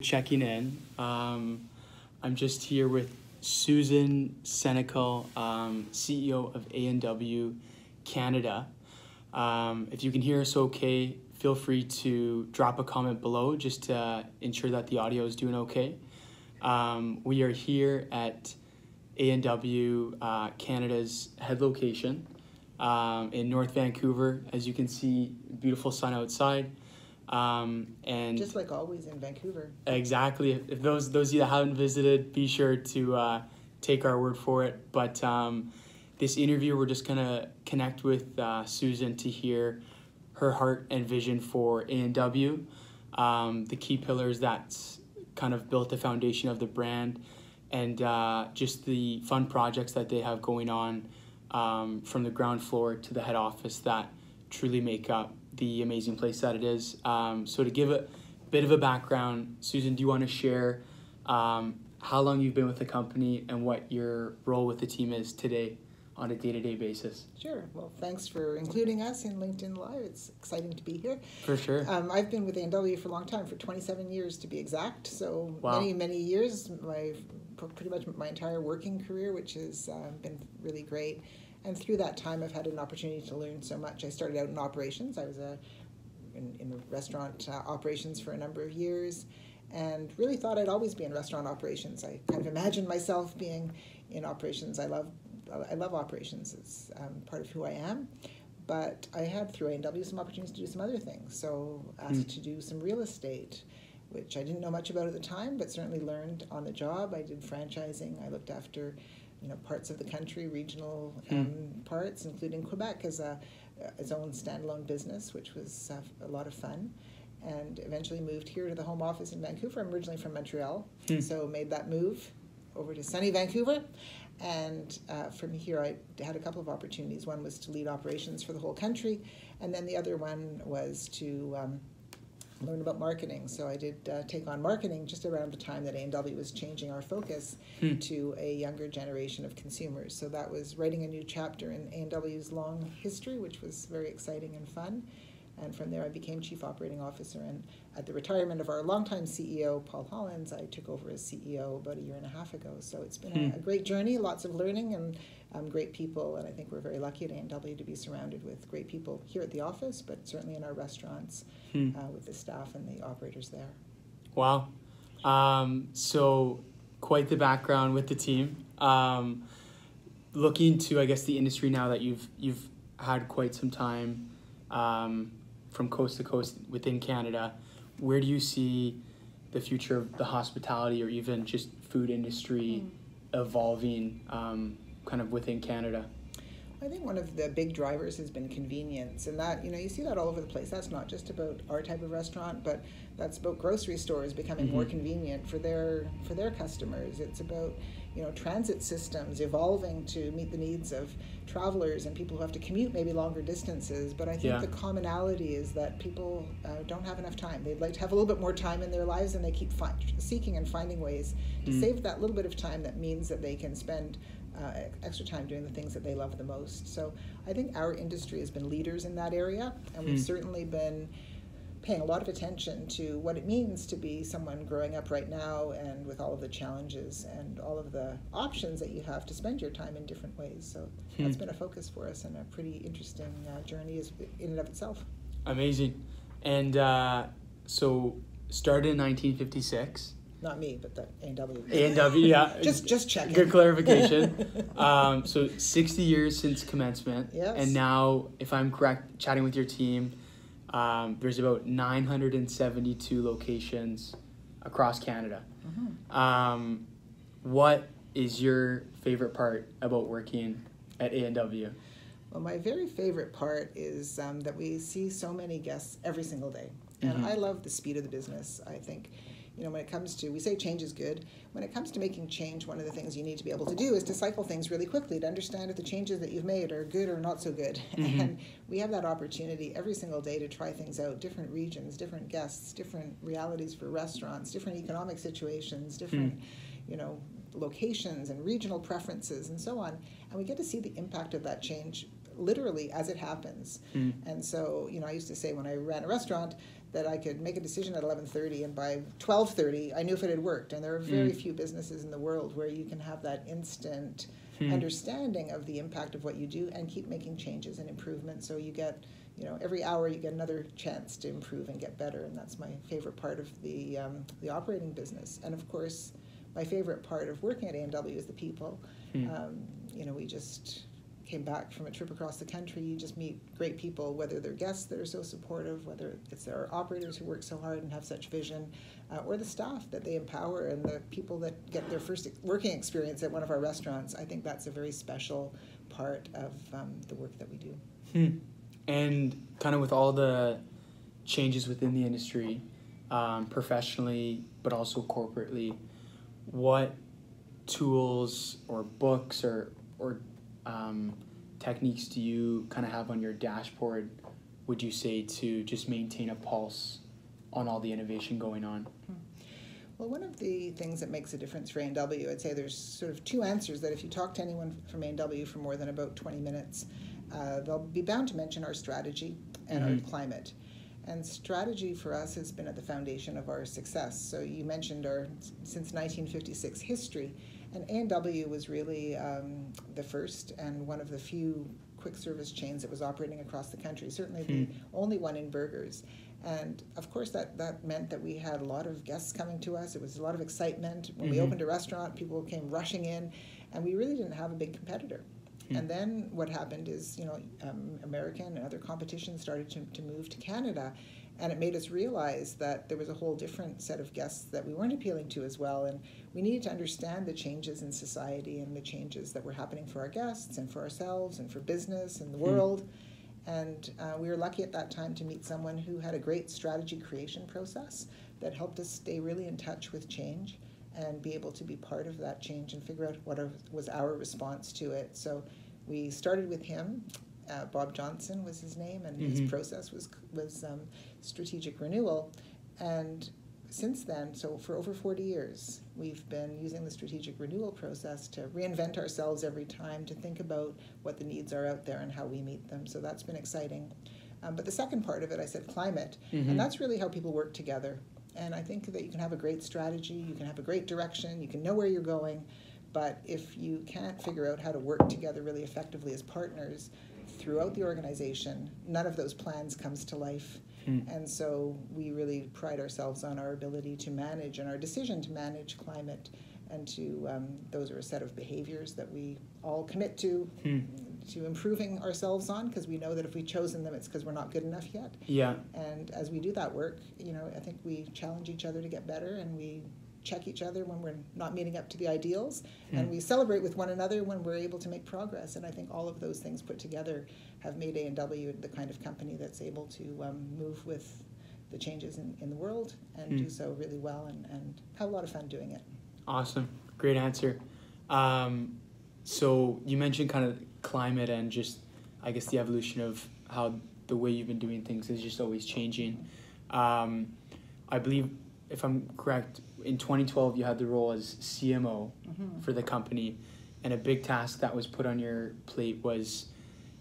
checking in. I'm just here with Susan Senecal, CEO of A&W Canada. If you can hear us okay, feel free to drop a comment below just to ensure that the audio is doing okay. We are here at A&W Canada's head location in North Vancouver. As you can see, beautiful sun outside. And just like always in Vancouver. Exactly. If those of you that haven't visited, be sure to take our word for it. But this interview, we're just gonna connect with Susan to hear her heart and vision for A&W, the key pillars that's kind of built the foundation of the brand, and just the fun projects that they have going on from the ground floor to the head office that truly make up the amazing place that it is. So to give a bit of a background, Susan, do you want to share how long you've been with the company and what your role with the team is today on a day-to-day basis? Sure. Well, thanks for including us in LinkedIn Live. It's exciting to be here. For sure. I've been with A&W for a long time, for 27 years to be exact. So wow. many years, pretty much my entire working career, which has been really great. And through that time, I've had an opportunity to learn so much. I started out in operations. I was in restaurant operations for a number of years, and really thought I'd always be in restaurant operations. I kind of imagined myself being in operations. I love operations. It's part of who I am. But I had, through A&W, some opportunities to do some other things. So asked to do some real estate, which I didn't know much about at the time, but certainly learned on the job. I did franchising. I looked after parts of the country, regional parts, including Quebec as its own standalone business, which was a lot of fun. And eventually moved here to the home office in Vancouver. I'm originally from Montreal, so made that move over to sunny Vancouver. And from here, I had a couple of opportunities. One was to lead operations for the whole country, and then the other one was to learn about marketing. So I did take on marketing just around the time that A&W was changing our focus to a younger generation of consumers. So that was writing a new chapter in A&W's long history, which was very exciting and fun. And from there, I became Chief Operating Officer. And at the retirement of our longtime CEO, Paul Hollins, I took over as CEO about a year and a half ago. So it's been a great journey, lots of learning, and great people. And I think we're very lucky at A&W to be surrounded with great people here at the office, but certainly in our restaurants with the staff and the operators there. Wow. So quite the background with the team. Looking to, I guess, the industry now that you've had quite some time from coast to coast within Canada, where do you see the future of the hospitality or even just food industry evolving kind of within Canada? I think one of the big drivers has been convenience, and that, you see that all over the place. That's not just about our type of restaurant, but that's about grocery stores becoming more convenient for their customers. It's about transit systems evolving to meet the needs of travelers and people who have to commute maybe longer distances. But I think the commonality is that people don't have enough time. They'd like to have a little bit more time in their lives, and they keep seeking and finding ways to save that little bit of time that means that they can spend extra time doing the things that they love the most. So I think our industry has been leaders in that area, and we've certainly been paying a lot of attention to what it means to be someone growing up right now, and with all of the challenges and all of the options that you have to spend your time in different ways. So that's been a focus for us, and a pretty interesting journey in and of itself. Amazing. And so started in 1956. Not me, but the A&W. A&W, yeah. just checking. Good clarification. So 60 years since commencement. Yes. And now, if I'm correct, chatting with your team, there's about 972 locations across Canada. What is your favorite part about working at A&W? Well, my very favorite part is that we see so many guests every single day. And I love the speed of the business. I think when it comes to, we say change is good. When it comes to making change, one of the things you need to be able to do is to cycle things really quickly to understand if the changes that you've made are good or not so good. And we have that opportunity every single day to try things out, different regions, different guests, different realities for restaurants, different economic situations, different, locations and regional preferences and so on. And we get to see the impact of that change literally as it happens. And so, I used to say when I ran a restaurant that I could make a decision at 11:30, and by 12:30 I knew if it had worked. And there are very few businesses in the world where you can have that instant understanding of the impact of what you do and keep making changes and improvements. So you get, every hour you get another chance to improve and get better, and that's my favorite part of the operating business. And of course, my favorite part of working at A&W is the people. We just came back from a trip across the country. You just meet great people, whether they're guests that are so supportive, whether it's our operators who work so hard and have such vision, or the staff that they empower, and the people that get their first working experience at one of our restaurants. I think that's a very special part of the work that we do. And kind of with all the changes within the industry, professionally, but also corporately, what tools or books or techniques do you kind of have on your dashboard, would you say, to just maintain a pulse on all the innovation going on? Well, one of the things that makes a difference for A&W, I'd say there's sort of two answers that if you talk to anyone from A&W for more than about 20 minutes, they'll be bound to mention our strategy and our climate. And strategy for us has been at the foundation of our success. So you mentioned our since 1956 history, and A&W was really the first and one of the few quick service chains that was operating across the country, certainly the only one in burgers. And of course that meant that we had a lot of guests coming to us. It was a lot of excitement. When we opened a restaurant, people came rushing in, and we really didn't have a big competitor. And then what happened is, American and other competition started to move to Canada, and it made us realize that there was a whole different set of guests that we weren't appealing to as well, and we needed to understand the changes in society and the changes that were happening for our guests and for ourselves and for business and the world. And we were lucky at that time to meet someone who had a great strategy creation process that helped us stay really in touch with change and be able to be part of that change and figure out what was our response to it. So we started with him. Bob Johnson was his name, and his process was strategic renewal. And since then, so for over 40 years, we've been using the strategic renewal process to reinvent ourselves every time, to think about what the needs are out there and how we meet them. So that's been exciting. But the second part of it, I said climate, and that's really how people work together. And I think that you can have a great strategy, you can have a great direction, you can know where you're going, but if you can't figure out how to work together really effectively as partners throughout the organization, none of those plans comes to life. And so we really pride ourselves on our ability to manage and our decision to manage climate, and to those are a set of behaviors that we all commit to improving ourselves on, because we know that if we've chosen them, it's because we're not good enough yet. Yeah. And as we do that work, I think we challenge each other to get better, and we check each other when we're not meeting up to the ideals, and we celebrate with one another when we're able to make progress. And I think all of those things put together have made A&W the kind of company that's able to move with the changes in the world and do so really well, and have a lot of fun doing it. Awesome. Great answer. So you mentioned kind of climate and just, I guess, the evolution of how the way you've been doing things is just always changing. I believe, if I'm correct, in 2012 you had the role as CMO for the company, and a big task that was put on your plate was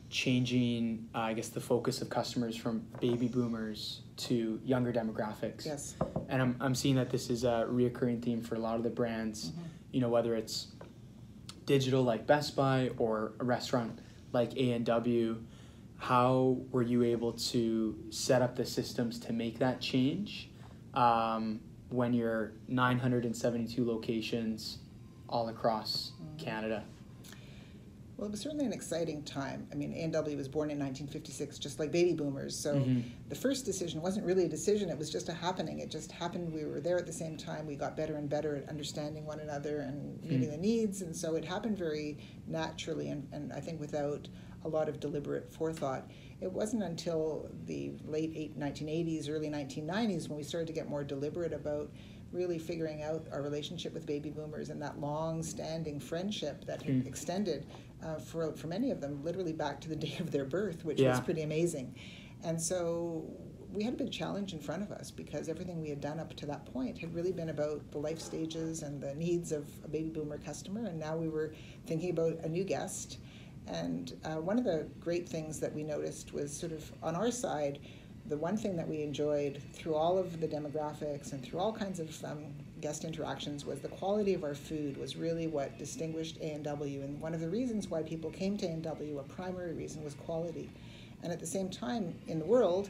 changing, I guess, the focus of customers from baby boomers to younger demographics. Yes. And I'm seeing that this is a reoccurring theme for a lot of the brands, whether it's digital like Best Buy or a restaurant like A&W. How were you able to set up the systems to make that change when you're 972 locations all across Canada? Well, it was certainly an exciting time. I mean, A&W was born in 1956, just like baby boomers. So the first decision wasn't really a decision. It was just a happening. It just happened. We were there at the same time. We got better and better at understanding one another and meeting the needs. And so it happened very naturally, and I think without a lot of deliberate forethought. It wasn't until the late 1980s, early 1990s, when we started to get more deliberate about really figuring out our relationship with baby boomers, and that long-standing friendship that had extended for many of them literally back to the day of their birth, which was pretty amazing. And so we had a big challenge in front of us, because everything we had done up to that point had really been about the life stages and the needs of a baby boomer customer, and now we were thinking about a new guest. And one of the great things that we noticed was, sort of on our side, the one thing that we enjoyed through all of the demographics and through all kinds of guest interactions was the quality of our food was really what distinguished A&W. And one of the reasons why people came to A&W, a primary reason, was quality. And at the same time, in the world,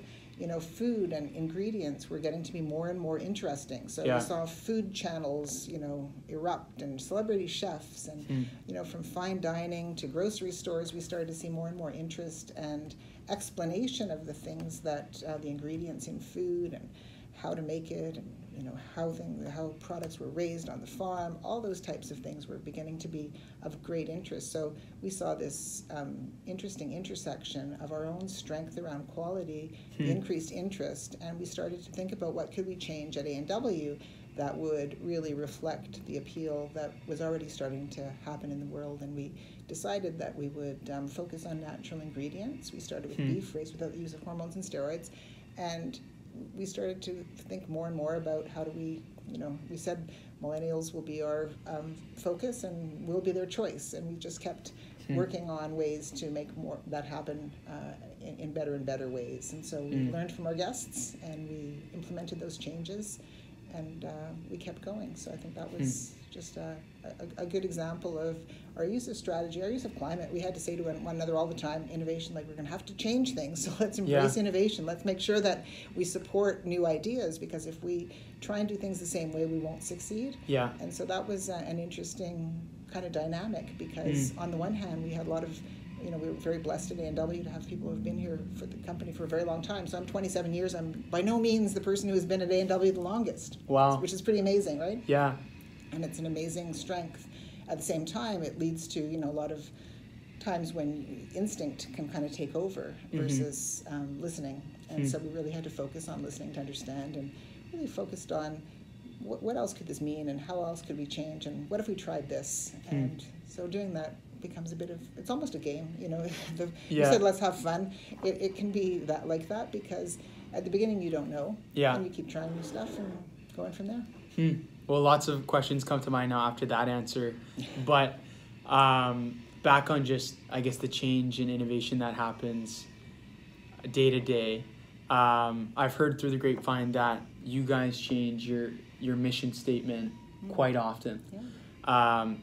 food and ingredients were getting to be more and more interesting. So we saw food channels, erupt, and celebrity chefs, and from fine dining to grocery stores, we started to see more and more interest and explanation of the things that the ingredients in food and how to make it, and how products were raised on the farm. All those types of things were beginning to be of great interest. So we saw this interesting intersection of our own strength around quality, increased interest, and we started to think about what could we change at A&W that would really reflect the appeal that was already starting to happen in the world. And we decided that we would focus on natural ingredients. We started with beef raised without the use of hormones and steroids, and we started to think more and more about how do we said millennials will be our focus and we'll be their choice, and we just kept working on ways to make more that happen in better and better ways. And so we learned from our guests and we implemented those changes, and we kept going. So I think that was just a good example of our use of strategy, our use of climate. We had to say to one another all the time, innovation, like we're going to have to change things. So let's embrace innovation. Let's make sure that we support new ideas, because if we try and do things the same way, we won't succeed. Yeah. And so that was an interesting kind of dynamic, because on the one hand, we had a lot of we were very blessed at A&W to have people who have been here for the company for a very long time. So I'm 27 years. I'm by no means the person who has been at A&W the longest. Wow. Which is pretty amazing, right? Yeah. And it's an amazing strength. At the same time, it leads to, a lot of times when instinct can kind of take over versus listening. And so we really had to focus on listening to understand, and really focused on what else could this mean, and how else could we change, and what if we tried this? And so doing that becomes a bit of, it's almost a game, You said let's have fun. It can be that like that, because at the beginning you don't know, and you keep trying new stuff and going from there. Well, lots of questions come to mind now after that answer, but back on just, I guess, the change and innovation that happens day to day. I've heard through the grapevine that you guys change your mission statement quite often.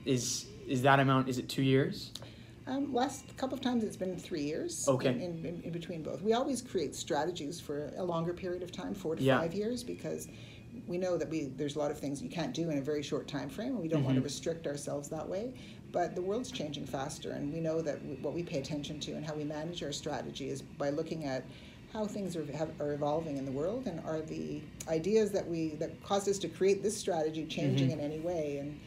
Is that amount, is it 2 years? Last couple of times it's been 3 years. Okay. In between both. We always create strategies for a longer period of time, 4 to 5 years, because we know that there's a lot of things you can't do in a very short time frame, and we don't want to restrict ourselves that way. But the world's changing faster, and we know that what we pay attention to and how we manage our strategy is by looking at how things are evolving in the world, and are the ideas that caused us to create this strategy changing in any way. And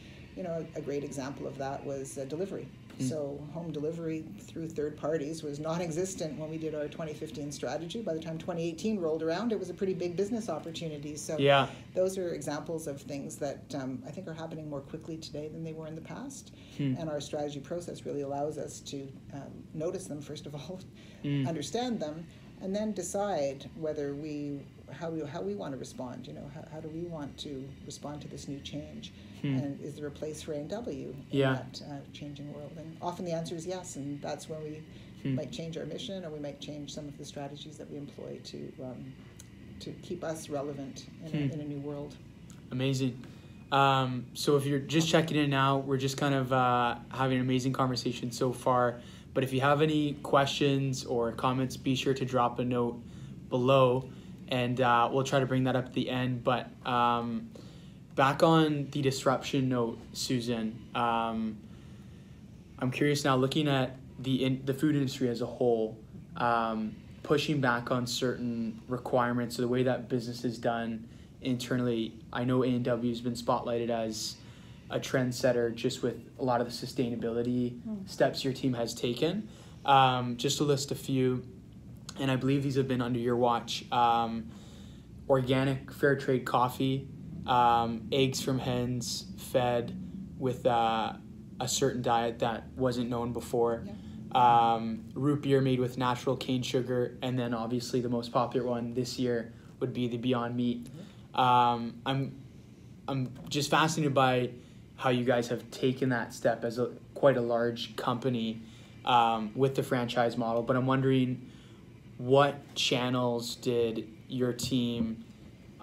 a great example of that was delivery. So home delivery through third parties was non-existent when we did our 2015 strategy. By the time 2018 rolled around, it was a pretty big business opportunity. So those are examples of things that I think are happening more quickly today than they were in the past. And our strategy process really allows us to notice them, first of all, understand them, and then decide whether how we want to respond. How do we want to respond to this new change? And is there a place for A&W in that changing world? And often the answer is yes, and that's when we might change our mission, or we might change some of the strategies that we employ to keep us relevant in a new world. Amazing. So if you're just checking in now, we're just kind of having an amazing conversation so far. But if you have any questions or comments, be sure to drop a note below, and we'll try to bring that up at the end. But back on the disruption note, Susan, I'm curious now, looking at the food industry as a whole, pushing back on certain requirements, or the way that business is done internally. I know A&W has been spotlighted as a trendsetter just with a lot of the sustainability steps your team has taken. Just to list a few, and I believe these have been under your watch: organic fair trade coffee, eggs from hens fed with a certain diet that wasn't known before, root beer made with natural cane sugar, and then obviously the most popular one this year would be the Beyond Meat. I'm just fascinated by how you guys have taken that step as quite a large company with the franchise model, but I'm wondering, what channels did your team,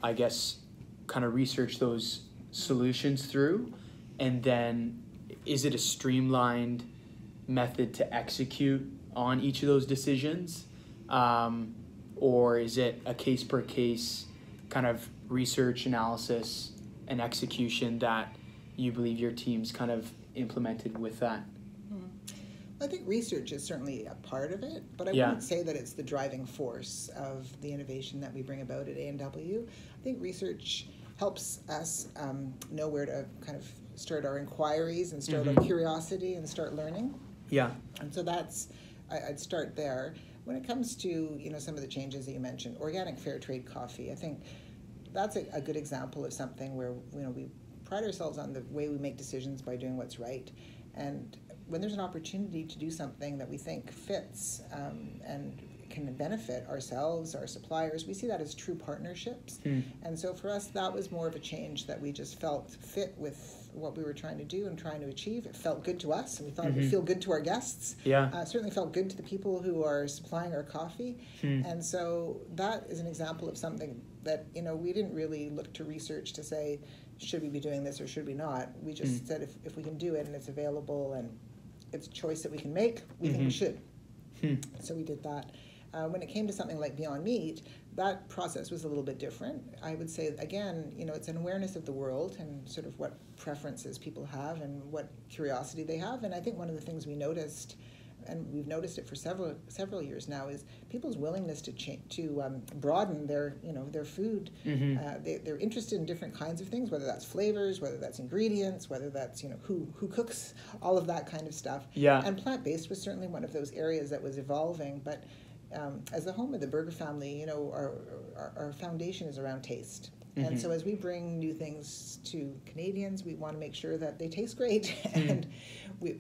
I guess, kind of research those solutions through? And then is it a streamlined method to execute on each of those decisions? Or is it a case per case kind of research, analysis, and execution that you believe your team's kind of implemented with that? I think research is certainly a part of it, but I Yeah. wouldn't say that it's the driving force of the innovation that we bring about at A&W. I think research helps us know where to kind of start our inquiries and start our curiosity and start learning. Yeah. And so I'd start there. When it comes to some of the changes that you mentioned, organic fair trade coffee, I think that's a good example of something where we pride ourselves on the way we make decisions by doing what's right. And when there's an opportunity to do something that we think fits and can benefit ourselves, our suppliers, we see that as true partnerships. And so for us, that was more of a change that we just felt fit with what we were trying to do and trying to achieve. It felt good to us, and we thought it would feel good to our guests. Yeah. Certainly felt good to the people who are supplying our coffee. And so that is an example of something that we didn't really look to research to say, should we be doing this or should we not? We just said if we can do it and it's available and it's a choice that we can make, we think we should. So we did that. When it came to something like Beyond Meat, that process was a little bit different. I would say, again, it's an awareness of the world and sort of what preferences people have and what curiosity they have. And I think one of the things we noticed, and we've noticed it for several years now, is people's willingness to broaden their food. They're interested in different kinds of things, whether that's flavors, whether that's ingredients, whether that's who cooks, all of that kind of stuff. Yeah. And plant-based was certainly one of those areas that was evolving, but as the home of the burger family, our foundation is around taste. And so as we bring new things to Canadians, we want to make sure that they taste great. And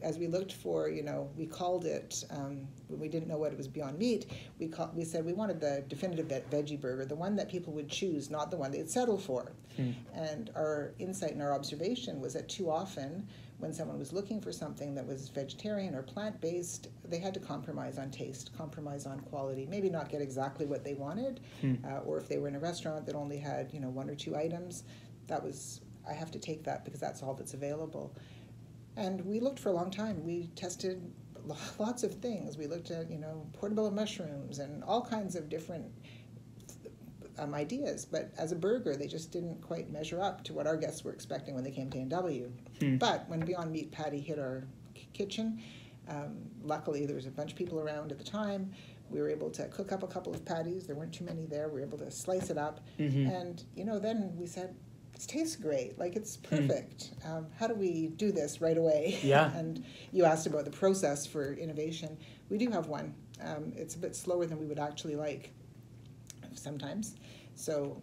as we looked for, we called it, when we didn't know what it was Beyond Meat, we said we wanted the definitive veggie burger, the one that people would choose, not the one they'd settle for. And our insight and our observation was that too often, when someone was looking for something that was vegetarian or plant-based, they had to compromise on taste, compromise on quality, maybe not get exactly what they wanted, or if they were in a restaurant that only had, one or two items, I have to take that because that's all that's available. And we looked for a long time. We tested lots of things. We looked at, portobello mushrooms and all kinds of different ideas, but as a burger, they just didn't quite measure up to what our guests were expecting when they came to A&W. But when Beyond Meat patty hit our kitchen, luckily there was a bunch of people around at the time. We were able to cook up a couple of patties. There weren't too many there. We were able to slice it up. And, then we said, it tastes great. Like, it's perfect. How do we do this right away? Yeah. And you asked about the process for innovation. We do have one. It's a bit slower than we would actually like sometimes. So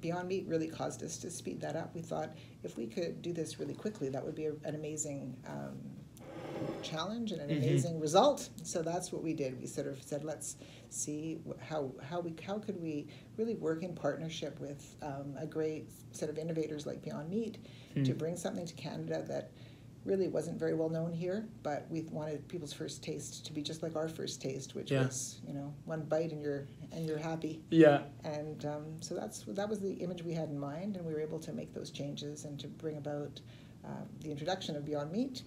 Beyond Meat really caused us to speed that up. We thought if we could do this really quickly, that would be an amazing challenge and an amazing result. So that's what we did. We sort of said, let's see how could we really work in partnership with a great set of innovators like Beyond Meat to bring something to Canada that really wasn't very well known here, but we wanted people's first taste to be just like our first taste, which was, one bite and you're happy. Yeah. And so that was the image we had in mind, and we were able to make those changes and to bring about the introduction of Beyond Meat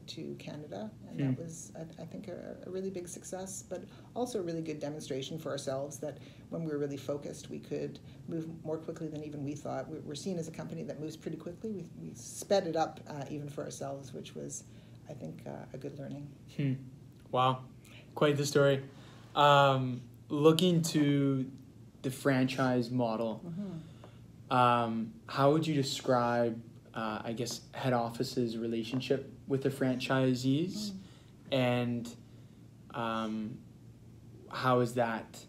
to Canada, and that was, I think, a really big success, but also a really good demonstration for ourselves that when we were really focused, we could move more quickly than even we thought. We're seen as a company that moves pretty quickly. We sped it up even for ourselves, which was, I think, a good learning. Wow, quite the story. Looking to the franchise model, how would you describe I guess, head office's relationship with the franchisees, and how is that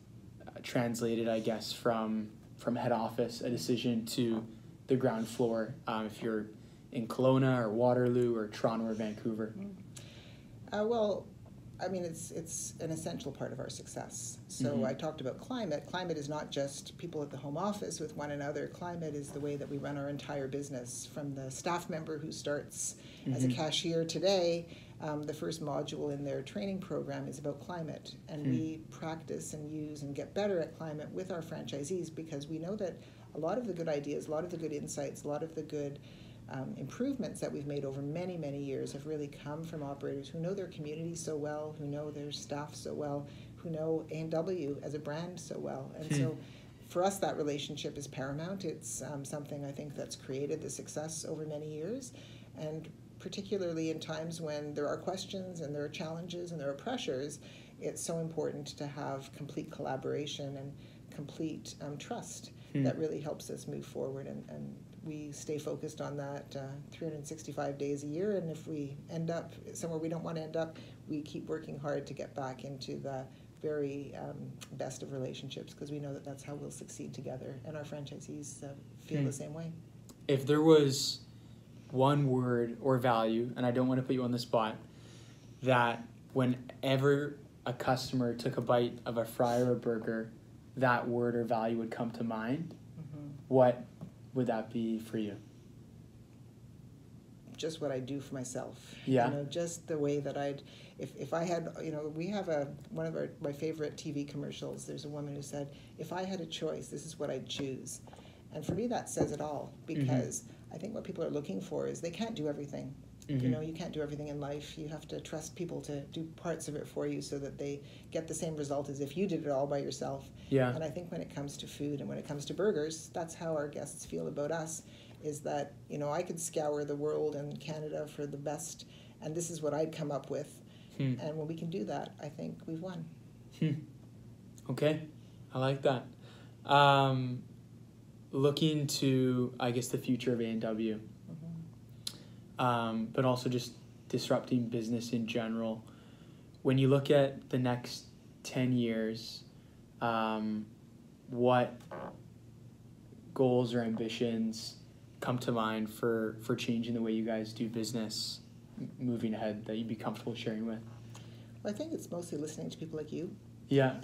translated, I guess, from head office, a decision, to the ground floor, if you're in Kelowna or Waterloo or Toronto or Vancouver? Well, I mean, it's an essential part of our success. So I talked about climate. Climate is not just people at the home office with one another. Climate is the way that we run our entire business, from the staff member who starts as a cashier today. The first module in their training program is about climate, and we practice and use and get better at climate with our franchisees, because we know that a lot of the good ideas, a lot of the good insights, a lot of the good improvements that we've made over many, many years have really come from operators who know their community so well, who know their staff so well, who know A&W as a brand so well. And so for us, that relationship is paramount. It's something I think that's created the success over many years. And particularly in times when there are questions and there are challenges and there are pressures, it's so important to have complete collaboration and complete trust that really helps us move forward. And we stay focused on that 365 days a year, and if we end up somewhere we don't want to end up, we keep working hard to get back into the very best of relationships, because we know that that's how we'll succeed together, and our franchisees feel the same way. If there was one word or value, and I don't want to put you on the spot, that whenever a customer took a bite of a fry or a burger, that word or value would come to mind, what would that be for you? Just what I do for myself. Yeah. Just the way that if I had, we have one of my favorite TV commercials. There's a woman who said, if I had a choice, this is what I'd choose. And for me, that says it all, because I think what people are looking for is they can't do everything. You can't do everything in life. You have to trust people to do parts of it for you so that they get the same result as if you did it all by yourself. Yeah. And I think when it comes to food and when it comes to burgers, that's how our guests feel about us, is that, I could scour the world and Canada for the best, and this is what I'd come up with. And when we can do that, I think we've won. Okay. I like that. Looking to, I guess, the future of A&W. But also just disrupting business in general. When you look at the next 10 years, what goals or ambitions come to mind for changing the way you guys do business moving ahead that you'd be comfortable sharing with? Well, I think it's mostly listening to people like you. Yeah.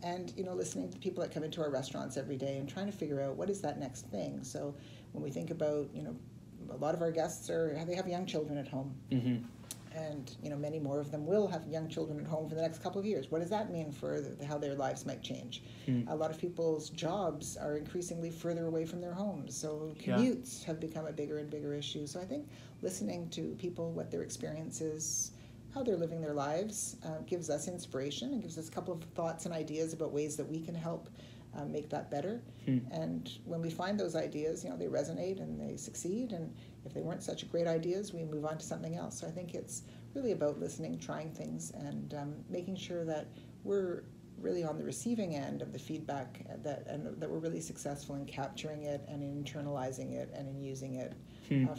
And, listening to people that come into our restaurants every day and trying to figure out what is that next thing. So when we think about, a lot of our guests they have young children at home. And, many more of them will have young children at home for the next couple of years. What does that mean for how their lives might change? A lot of people's jobs are increasingly further away from their homes. So commutes have become a bigger and bigger issue. So I think listening to people, what their experience is, how they're living their lives, gives us inspiration and gives us a couple of thoughts and ideas about ways that we can help make that better. And when we find those ideas, they resonate and they succeed. And if they weren't such great ideas, we move on to something else. So I think it's really about listening, trying things, and making sure that we're really on the receiving end of the feedback, that we're really successful in capturing it and in internalizing it and in using it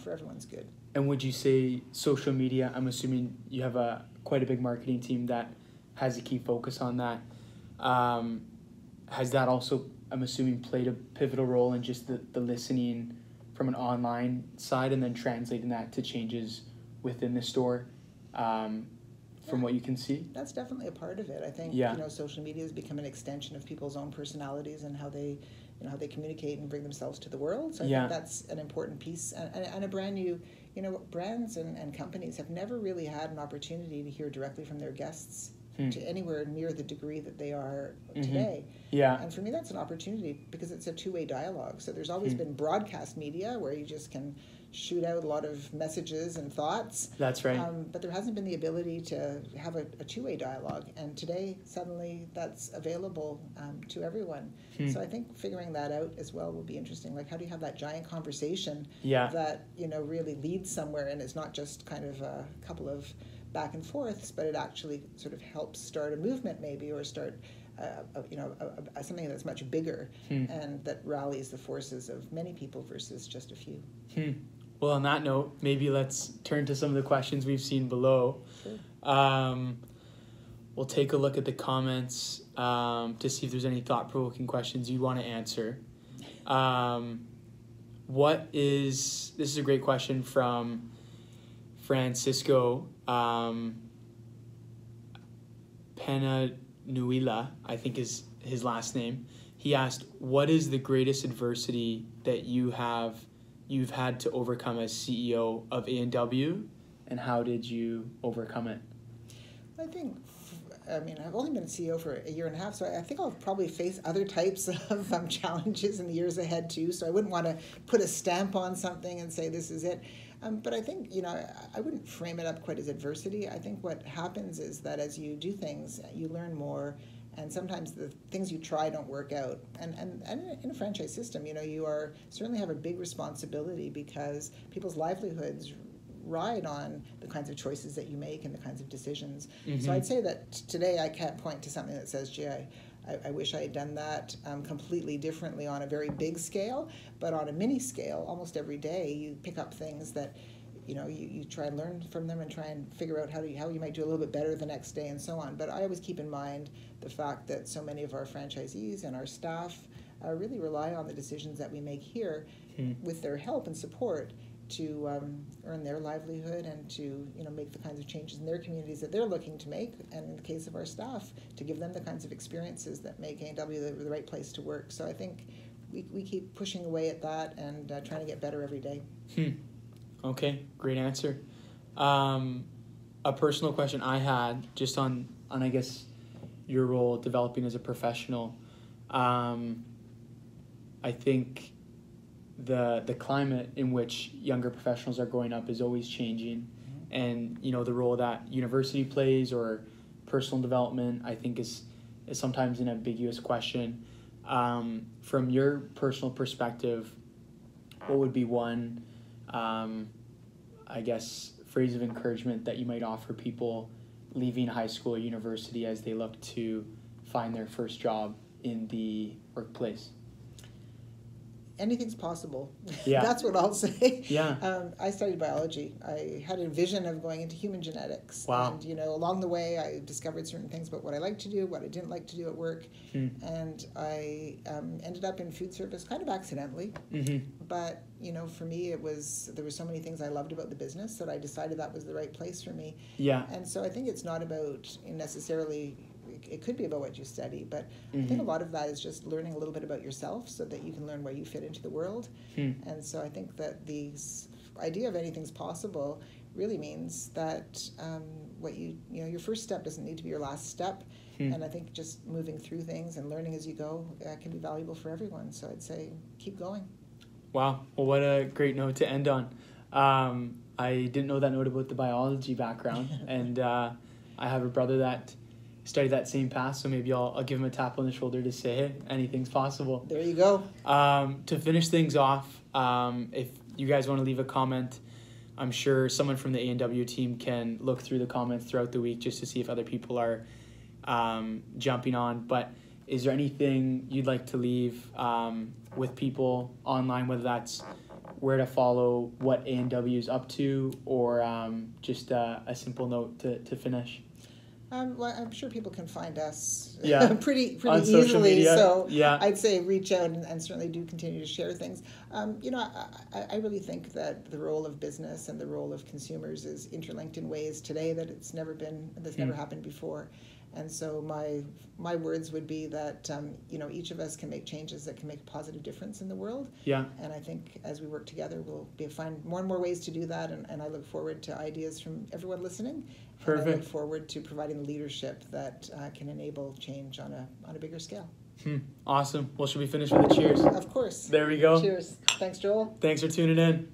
for everyone's good. And would you say social media, I'm assuming you have quite a big marketing team that has a key focus on that. Has that also, I'm assuming, played a pivotal role in just the listening from an online side and then translating that to changes within the store from what you can see? That's definitely a part of it. I think social media has become an extension of people's own personalities and how they communicate and bring themselves to the world. So I think that's an important piece, and a brand new, brands and companies have never really had an opportunity to hear directly from their guests to anywhere near the degree that they are today. Yeah. And for me, that's an opportunity because it's a two-way dialogue. So there's always been broadcast media where you just can shoot out a lot of messages and thoughts. That's right. But there hasn't been the ability to have a two-way dialogue. And today, suddenly, that's available to everyone. So I think figuring that out as well will be interesting. Like, how do you have that giant conversation that, really leads somewhere and is not just kind of a couple of back and forths, but it actually sort of helps start a movement maybe, or start something that's much bigger and that rallies the forces of many people versus just a few. Well, on that note, maybe let's turn to some of the questions we've seen below. Sure. We'll take a look at the comments to see if there's any thought-provoking questions you want to answer. This is a great question from Francisco. Penanuila, I think is his last name. He asked, what is the greatest adversity that you've had to overcome as CEO of A&W, and how did you overcome it? I've only been CEO for a year and a half, so I think I'll probably face other types of challenges in the years ahead too. So I wouldn't want to put a stamp on something and say this is it. But I think, I wouldn't frame it up quite as adversity. I think what happens is that as you do things, you learn more, and sometimes the things you try don't work out. And in a franchise system, you certainly have a big responsibility because people's livelihoods ride on the kinds of choices that you make and the kinds of decisions. Mm-hmm. So I'd say that today I can't point to something that says, gee, I wish I had done that completely differently on a very big scale, but on a mini scale, almost every day you pick up things that you try and learn from them and try and figure out how you might do a little bit better the next day and so on. But I always keep in mind the fact that so many of our franchisees and our staff really rely on the decisions that we make here with their help and support to earn their livelihood and to make the kinds of changes in their communities that they're looking to make, and in the case of our staff, to give them the kinds of experiences that make A&W the right place to work. So I think we keep pushing away at that and trying to get better every day. Okay, great answer. A personal question I had just on I guess your role developing as a professional. I think the climate in which younger professionals are growing up is always changing, and the role that university plays or personal development, I think is sometimes an ambiguous question. From your personal perspective, what would be one I guess phrase of encouragement that you might offer people leaving high school or university as they look to find their first job in the workplace? Anything's possible. Yeah. That's what I'll say. Yeah. I studied biology. I had a vision of going into human genetics. Wow. And, along the way, I discovered certain things about what I liked to do, what I didn't like to do at work. And I ended up in food service kind of accidentally. Mm-hmm. But, for me, there were so many things I loved about the business that I decided that was the right place for me. Yeah. And so I think it's not about necessarily... It could be about what you study, but I think a lot of that is just learning a little bit about yourself so that you can learn where you fit into the world. And so I think that the idea of anything's possible really means that your first step doesn't need to be your last step. And I think just moving through things and learning as you go can be valuable for everyone. So I'd say keep going. Wow. Well, what a great note to end on. I didn't know that note about the biology background, and I have a brother that study that same path, so maybe I'll give him a tap on the shoulder to say, hey, anything's possible. There you go. To finish things off, if you guys want to leave a comment, I'm sure someone from the A&W team can look through the comments throughout the week just to see if other people are jumping on. But is there anything you'd like to leave with people online, whether that's where to follow what A&W is up to, or just a simple note to finish? Well, I'm sure people can find us pretty on social easily. Media. So yeah. I'd say reach out and certainly do continue to share things. I really think that the role of business and the role of consumers is interlinked in ways today that never happened before. And so my words would be that each of us can make changes that can make a positive difference in the world. Yeah. And I think as we work together, we'll find more and more ways to do that. And I look forward to ideas from everyone listening. Perfect. And I look forward to providing the leadership that can enable change on a bigger scale. Awesome. Well, should we finish with a cheers? Of course. There we go. Cheers. Thanks, Joel. Thanks for tuning in.